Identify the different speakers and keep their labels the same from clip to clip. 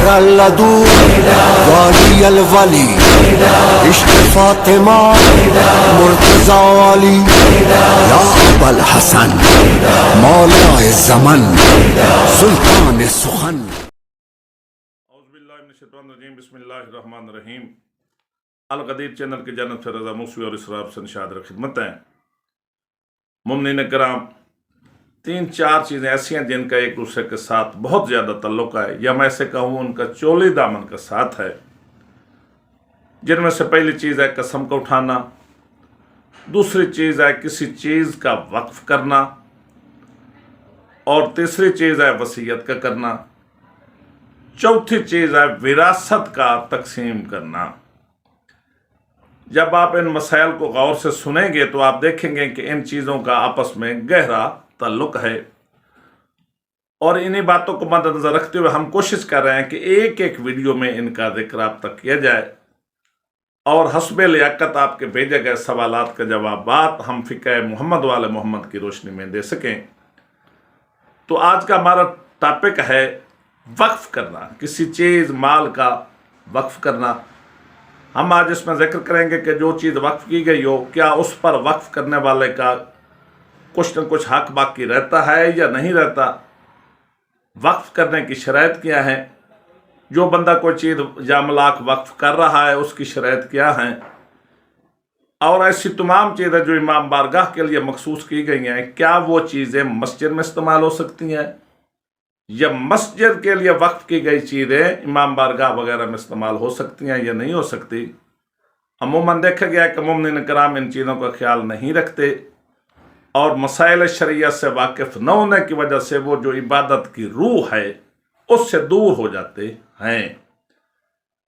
Speaker 1: الدو والی الولی عشق فاطمہ مرتضی والی یا ابا الحسن مولا زمن سلطان سخن.
Speaker 2: اعوذ باللہ من الشیطان الرجیم. بسم اللہ الرحمن الرحیم. القدیر چینل کی جانب سے رضا موسوی اور اسرار سے نشاد خدمت ہیں. مومنین کرام، 3-4 چیزیں ایسی ہیں جن کا ایک دوسرے کے ساتھ بہت زیادہ تعلق ہے، یا میں سے کہوں ان کا چولی دامن کا ساتھ ہے. جن میں سے پہلی چیز ہے قسم کو اٹھانا، دوسری چیز ہے کسی چیز کا وقف کرنا، اور تیسری چیز ہے وصیت کا کرنا، چوتھی چیز ہے وراثت کا تقسیم کرنا. جب آپ ان مسائل کو غور سے سنیں گے تو آپ دیکھیں گے کہ ان چیزوں کا آپس میں گہرا تعلق ہے، اور انہی باتوں کو مد نظر رکھتے ہوئے ہم کوشش کر رہے ہیں کہ ایک ایک ویڈیو میں ان کا ذکر آپ تک کیا جائے، اور حسب لیاقت آپ کے بھیجے گئے سوالات کے جوابات ہم فقہ محمد والے محمد کی روشنی میں دے سکیں. تو آج کا ہمارا ٹاپک ہے وقف کرنا، کسی چیز مال کا وقف کرنا. ہم آج اس میں ذکر کریں گے کہ جو چیز وقف کی گئی ہو، کیا اس پر وقف کرنے والے کا کچھ نہ کچھ حق باقی رہتا ہے یا نہیں رہتا، وقف کرنے کی شرائط کیا ہیں، جو بندہ کوئی چیز یا املاک وقف کر رہا ہے اس کی شرائط کیا ہیں، اور ایسی تمام چیزیں جو امام بارگاہ کے لیے مخصوص کی گئی ہیں، کیا وہ چیزیں مسجد میں استعمال ہو سکتی ہیں، یا مسجد کے لیے وقف کی گئی چیزیں امام بارگاہ وغیرہ میں استعمال ہو سکتی ہیں یا نہیں ہو سکتی. عموماً دیکھا گیا کہ مومنین کرام ان چیزوں کا خیال نہیں رکھتے، اور مسائل شریعت سے واقف نہ ہونے کی وجہ سے وہ جو عبادت کی روح ہے اس سے دور ہو جاتے ہیں.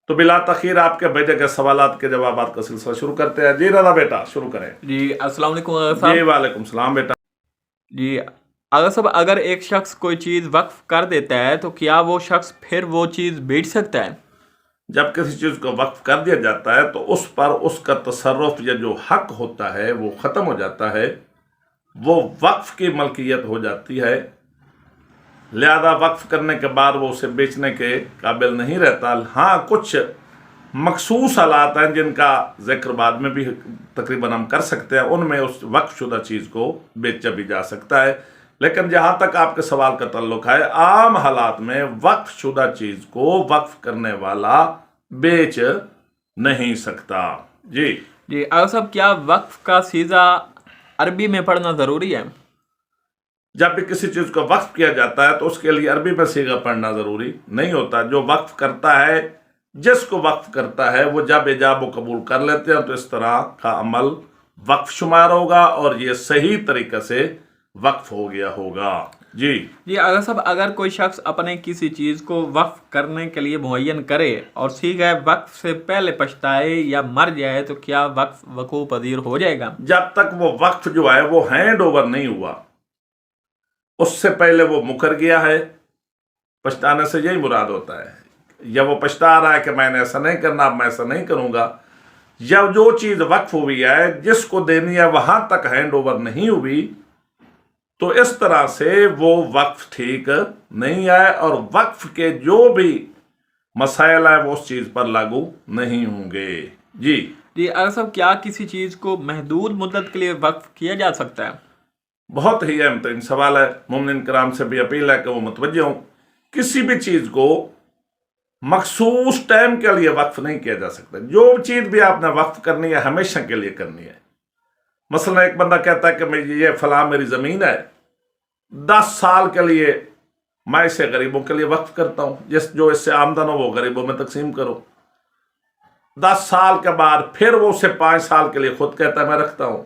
Speaker 2: تو بلا تاخیر آپ کے بھیجے گئے سوالات کے جوابات کا سلسلہ شروع کرتے ہیں. جی رضا بیٹا شروع کریں.
Speaker 3: جی السلام علیکم آغا صاحب.
Speaker 2: جی وعلیکم السلام بیٹا.
Speaker 3: جی آغا صاحب، اگر ایک شخص کوئی چیز وقف کر دیتا ہے تو کیا وہ شخص پھر وہ چیز بیچ سکتا ہے؟
Speaker 2: جب کسی چیز کو وقف کر دیا جاتا ہے تو اس پر اس کا تصرف یا جو حق ہوتا ہے وہ ختم ہو جاتا ہے، وہ وقف کی ملکیت ہو جاتی ہے. لہذا وقف کرنے کے بعد وہ اسے بیچنے کے قابل نہیں رہتا. ہاں کچھ مخصوص حالات ہیں جن کا ذکر بعد میں بھی تقریباً ہم کر سکتے ہیں، ان میں اس وقف شدہ چیز کو بیچا بھی جا سکتا ہے. لیکن جہاں تک آپ کے سوال کا تعلق ہے، عام حالات میں وقف شدہ چیز کو وقف کرنے والا بیچ نہیں سکتا. جی
Speaker 3: آغا صاحب، کیا وقف کا سیغہ عربی میں پڑھنا ضروری ہے؟
Speaker 2: جب بھی کسی چیز کو وقف کیا جاتا ہے تو اس کے لیے عربی میں صیغہ پڑھنا ضروری نہیں ہوتا. جو وقف کرتا ہے، جس کو وقف کرتا ہے، وہ جب ایجاب و قبول کر لیتے ہیں تو اس طرح کا عمل وقف شمار ہوگا اور یہ صحیح طریقے سے وقف ہو گیا ہوگا. جی
Speaker 3: آغا صاحب، اگر کوئی شخص اپنے کسی چیز کو وقف کرنے کے لیے معین کرے اور صیغہ وقف سے پہلے پچھتائے یا مر جائے تو کیا وقف وقوع پذیر ہو جائے گا؟
Speaker 2: جب تک وہ وقف جو ہے وہ ہینڈ اوور نہیں ہوا، اس سے پہلے وہ مکر گیا ہے. پچھتانے سے یہی مراد ہوتا ہے، یا وہ پچھتا رہا ہے کہ میں نے ایسا نہیں کرنا، اب میں ایسا نہیں کروں گا. یا جو چیز وقف ہوئی ہے جس کو دینی ہے وہاں تک ہینڈ اوور نہیں ہوئی، تو اس طرح سے وہ وقف ٹھیک نہیں ہے، اور وقف کے جو بھی مسائل ہیں وہ اس چیز پر لاگو نہیں ہوں گے. جی
Speaker 3: اگر صاحب، کیا کسی چیز کو محدود مدت کے لیے وقف کیا جا سکتا ہے؟
Speaker 2: بہت ہی اہم ترین سوال ہے. مومنین کرام سے بھی اپیل ہے کہ وہ متوجہ ہوں. کسی بھی چیز کو مخصوص ٹائم کے لیے وقف نہیں کیا جا سکتا. جو چیز بھی آپ نے وقف کرنی ہے ہمیشہ کے لیے کرنی ہے. مثلا ایک بندہ کہتا ہے کہ یہ فلاں میری زمین ہے، 10 سال کے لیے میں اسے غریبوں کے لیے وقف کرتا ہوں، جو اس سے آمدن ہو وہ غریبوں میں تقسیم کرو. 10 سال کے بعد پھر وہ اسے 5 سال کے لیے خود کہتا ہے میں رکھتا ہوں،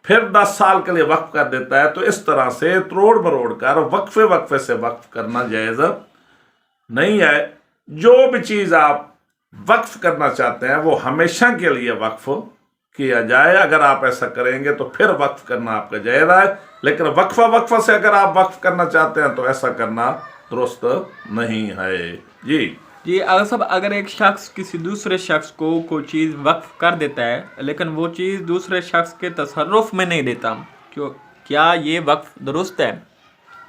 Speaker 2: پھر 10 سال کے لیے وقف کر دیتا ہے. تو اس طرح سے تروڑ مروڑ کر وقفے سے وقف کرنا جائز نہیں ہے. جو بھی چیز آپ وقف کرنا چاہتے ہیں وہ ہمیشہ کے لیے وقف کیا جائے. اگر آپ ایسا کریں گے تو پھر وقف کرنا آپ کا جائز ہے، لیکن وقفہ سے اگر آپ وقف کرنا چاہتے ہیں تو ایسا کرنا درست نہیں ہے.
Speaker 3: جی اگر صاحب، اگر ایک شخص کسی دوسرے شخص کو کوئی چیز وقف کر دیتا ہے لیکن وہ چیز دوسرے شخص کے تصرف میں نہیں دیتا، کیا یہ وقف درست ہے؟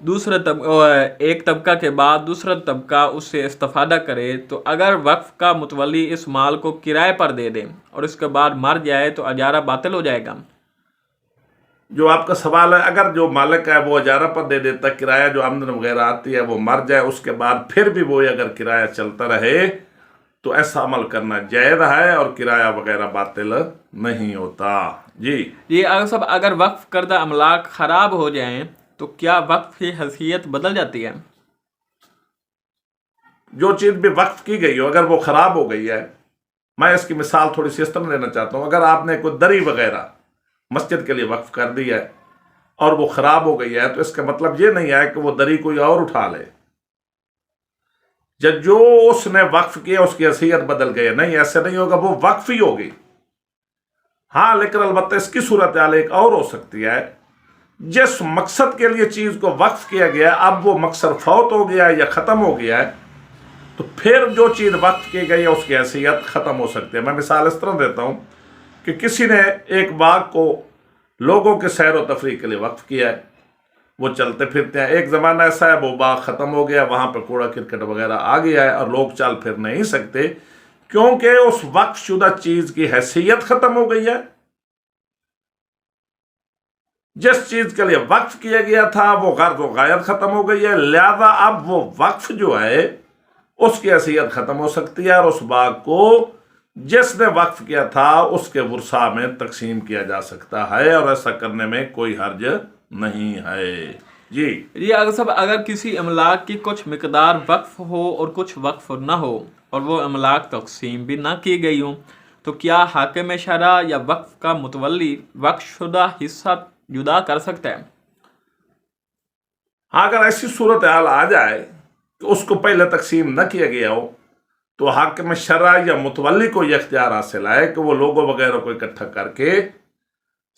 Speaker 3: ایک طبقہ کے بعد دوسرا طبقہ اس سے استفادہ کرے، تو اگر وقف کا متولی اس مال کو کرائے پر دے دے اور اس کے بعد مر جائے تو اجارہ باطل ہو جائے گا؟
Speaker 2: جو آپ کا سوال ہے، اگر جو مالک ہے وہ اجارہ پر دے دیتا، کرایہ جو آمدن وغیرہ آتی ہے وہ مر جائے، اس کے بعد پھر بھی وہ اگر کرایہ چلتا رہے تو ایسا عمل کرنا جائز ہے اور کرایہ وغیرہ باطل نہیں ہوتا۔ جی
Speaker 3: اگر وقف کردہ املاک خراب ہو جائیں تو کیا وقف کی حیثیت بدل جاتی ہے؟
Speaker 2: جو چیز بھی وقف کی گئی ہو اگر وہ خراب ہو گئی ہے، میں اس کی مثال تھوڑی سی اس طرح لینا چاہتا ہوں۔ اگر آپ نے کوئی دری وغیرہ مسجد کے لیے وقف کر دی ہے اور وہ خراب ہو گئی ہے تو اس کا مطلب یہ نہیں ہے کہ وہ دری کوئی اور اٹھا لے، جو اس نے وقف کیا اس کی حیثیت بدل گئی ہے، نہیں، ایسے نہیں ہوگا، وہ وقف ہی ہوگی۔ ہاں، لیکن البتہ اس کی صورتحال ایک اور ہو سکتی ہے، جس مقصد کے لیے چیز کو وقف کیا گیا اب وہ مقصد فوت ہو گیا ہے یا ختم ہو گیا ہے، تو پھر جو چیز وقف کی گئی ہے اس کی حیثیت ختم ہو سکتی ہے۔ میں مثال اس طرح دیتا ہوں کہ کسی نے ایک باغ کو لوگوں کے سیر و تفریح کے لیے وقف کیا ہے، وہ چلتے پھرتے ہیں، ایک زمانہ ایسا ہے وہ باغ ختم ہو گیا، وہاں پہ کوڑا کرکٹ وغیرہ آ گیا ہے اور لوگ چل پھر نہیں سکتے کیونکہ اس وقف شدہ چیز کی حیثیت ختم ہو گئی ہے۔ جس چیز کے لیے وقف کیا گیا تھا وہ غرض و غایت ختم ہو گئی ہے، لہذا اب وہ وقف جو ہے اس کی حیثیت ختم ہو سکتی ہے اور اس باغ کو جس نے وقف کیا تھا اس کے ورثاء میں تقسیم کیا جا سکتا ہے، اور ایسا کرنے میں کوئی حرج نہیں ہے۔ جی
Speaker 3: اگر کسی املاک کی کچھ مقدار وقف ہو اور کچھ وقف نہ ہو اور وہ املاک تقسیم بھی نہ کی گئی ہوں، تو کیا حاکم شرع یا وقف کا متولی وقف شدہ حصہ جدا کر سکتا ہے؟
Speaker 2: ہاں، اگر ایسی صورتحال آ جائے کہ اس کو پہلے تقسیم نہ کیا گیا ہو تو حاکم شرع یا متولی کو یہ اختیار حاصل ہے کہ وہ لوگوں وغیرہ کو اکٹھا کر کے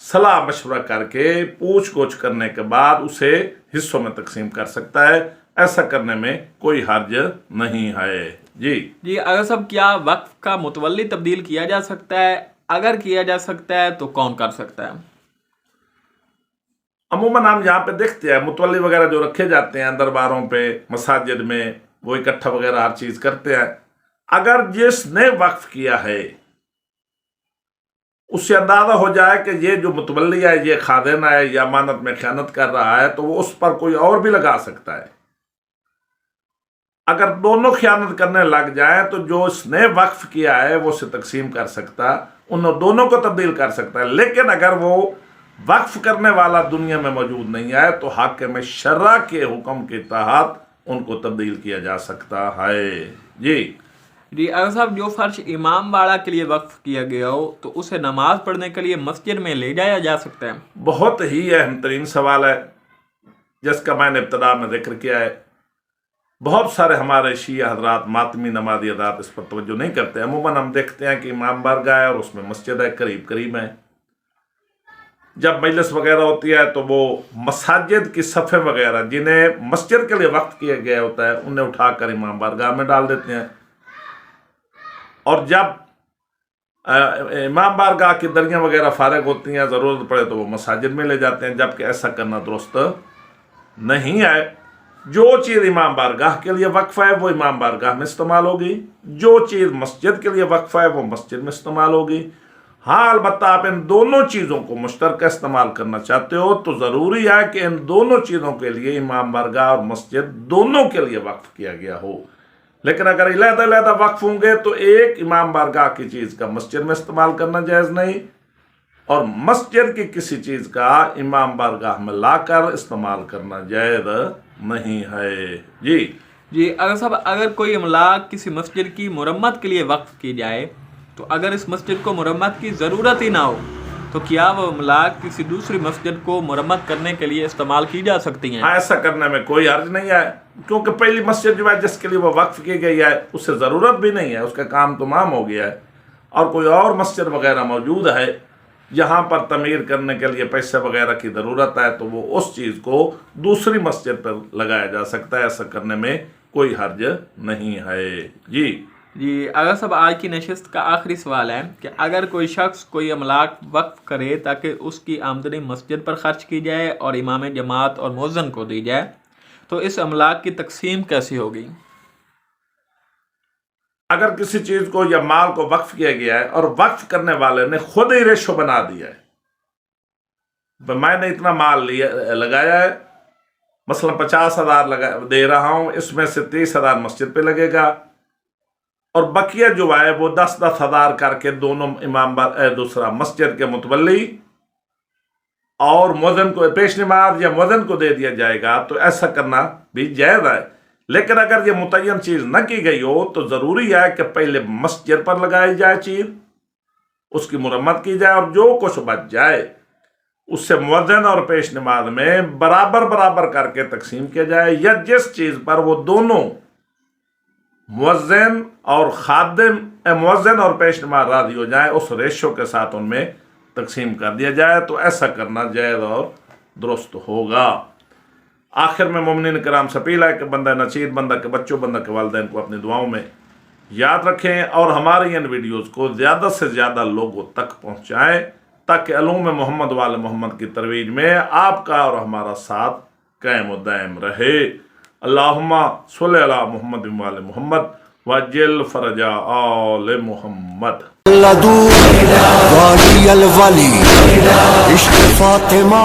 Speaker 2: صلاح مشورہ کر کے پوچھ گچھ کرنے کے بعد اسے حصوں میں تقسیم کر سکتا ہے۔ ایسا کرنے میں کوئی حرج نہیں ہے۔ جی
Speaker 3: اگر کیا وقف کا متولی تبدیل کیا جا سکتا ہے؟ اگر کیا جا سکتا ہے تو کون کر سکتا ہے؟
Speaker 2: عموماً ہم یہاں پہ دیکھتے ہیں متولی وغیرہ جو رکھے جاتے ہیں درباروں پہ، مساجد میں، وہ اکٹھا وغیرہ ہر چیز کرتے ہیں۔ اگر جس نے وقف کیا ہے اس سے اندازہ ہو جائے کہ یہ جو متولی ہے یہ خادن ہے یا امانت میں خیانت کر رہا ہے تو وہ اس پر کوئی اور بھی لگا سکتا ہے۔ اگر دونوں خیانت کرنے لگ جائیں تو جو اس نے وقف کیا ہے وہ اسے تقسیم کر سکتا، ان دونوں کو تبدیل کر سکتا ہے، لیکن اگر وہ وقف کرنے والا دنیا میں موجود نہیں ہے تو حاکم شرع کے حکم کے تحت ان کو تبدیل کیا جا سکتا ہے۔
Speaker 3: جی اگر جو فرش امام باڑہ کے لیے وقف کیا گیا ہو تو اسے نماز پڑھنے کے لیے مسجد میں لے جایا جا سکتا ہے؟
Speaker 2: بہت ہی اہم ترین سوال ہے جس کا میں نے ابتدا میں ذکر کیا ہے۔ بہت سارے ہمارے شیعہ حضرات ماتمی نمازی حضرات اس پر توجہ نہیں کرتے۔ عموماً ہم دیکھتے ہیں کہ امام بارگاہ ہے اور اس میں مسجد ہے، قریب قریب ہے۔ جب مجلس وغیرہ ہوتی ہے تو وہ مساجد کی صفیں وغیرہ جنہیں مسجد کے لیے وقف کیا گیا ہوتا ہے انہیں اٹھا کر امام بارگاہ میں ڈال دیتے ہیں، اور جب امام بارگاہ کی دریاں وغیرہ فارغ ہوتی ہیں ضرورت پڑے تو وہ مساجد میں لے جاتے ہیں، جبکہ ایسا کرنا درست نہیں ہے۔ جو چیز امام بارگاہ کے لیے وقف ہے وہ امام بارگاہ میں استعمال ہوگی، جو چیز مسجد کے لیے وقف ہے وہ مسجد میں استعمال ہوگی۔ ہاں، البتہ آپ ان دونوں چیزوں کو مشترکہ استعمال کرنا چاہتے ہو تو ضروری ہے کہ ان دونوں چیزوں کے لیے امام بارگاہ اور مسجد دونوں کے لیے وقف کیا گیا ہو۔ لیکن اگر علیحدہ علیحدہ وقف ہوں گے تو ایک امام بارگاہ کی چیز کا مسجد میں استعمال کرنا جائز نہیں، اور مسجد کی کسی چیز کا امام بارگاہ میں لا کر استعمال کرنا جائز نہیں ہے۔
Speaker 3: جی اگر کوئی املاک کسی مسجد کی مرمت کے لیے وقف کی جائے تو اگر اس مسجد کو مرمت کی ضرورت ہی نہ ہو تو کیا وہ املاک کسی دوسری مسجد کو مرمت کرنے کے لیے استعمال کی جا سکتی ہیں؟
Speaker 2: ہاں، ایسا کرنے میں کوئی حرج نہیں ہے، کیونکہ پہلی مسجد جو ہے جس کے لیے وہ وقف کی گئی ہے اسے ضرورت بھی نہیں ہے، اس کا کام تمام ہو گیا ہے، اور کوئی اور مسجد وغیرہ موجود ہے یہاں پر تعمیر کرنے کے لیے پیسے وغیرہ کی ضرورت ہے تو وہ اس چیز کو دوسری مسجد پر لگایا جا سکتا ہے۔ ایسا کرنے میں کوئی حرج نہیں ہے۔
Speaker 3: جی اگر آج کی نشست کا آخری سوال ہے کہ اگر کوئی شخص کوئی املاک وقف کرے تاکہ اس کی آمدنی مسجد پر خرچ کی جائے اور امام جماعت اور مؤذن کو دی جائے تو اس املاک کی تقسیم کیسی ہوگی؟
Speaker 2: اگر کسی چیز کو یا مال کو وقف کیا گیا ہے اور وقف کرنے والے نے خود ہی ریشو بنا دیا ہے، میں نے اتنا مال لگایا ہے، مثلا 50,000 دے رہا ہوں، اس میں سے 30,000 مسجد پہ لگے گا، اور بقیہ جو ہے وہ 10,000 کر کے دونوں امام دوسرا مسجد کے متولی اور مؤذن کو پیش نماز یا مؤذن کو دے دیا جائے گا، تو ایسا کرنا بھی جائز ہے۔ لیکن اگر یہ متعین چیز نہ کی گئی ہو تو ضروری ہے کہ پہلے مسجد پر لگائی جائے چیز، اس کی مرمت کی جائے، اور جو کچھ بچ جائے اس سے مؤذن اور پیش نماز میں برابر کر کے تقسیم کیا جائے، یا جس چیز پر وہ دونوں مؤذن اور خادم مؤذن اور پیش نماز راضی ہو جائیں اس ریشو کے ساتھ ان میں تقسیم کر دیا جائے، تو ایسا کرنا جائز اور درست ہوگا۔ آخر میں مومنین کرام سے اپیل ہے کہ بندہ نچید، بندہ کے بچوں، بندہ کے والدین کو اپنی دعاؤں میں یاد رکھیں، اور ہماری ان ویڈیوز کو زیادہ سے زیادہ لوگوں تک پہنچائیں تاکہ علوم محمد وال محمد کی ترویج میں آپ کا اور ہمارا ساتھ قائم و دائم رہے۔ اللہم صلی علی محمد وال محمد وجل فرج آل محمد۔
Speaker 1: لدو والی الولی عشق فاطمہ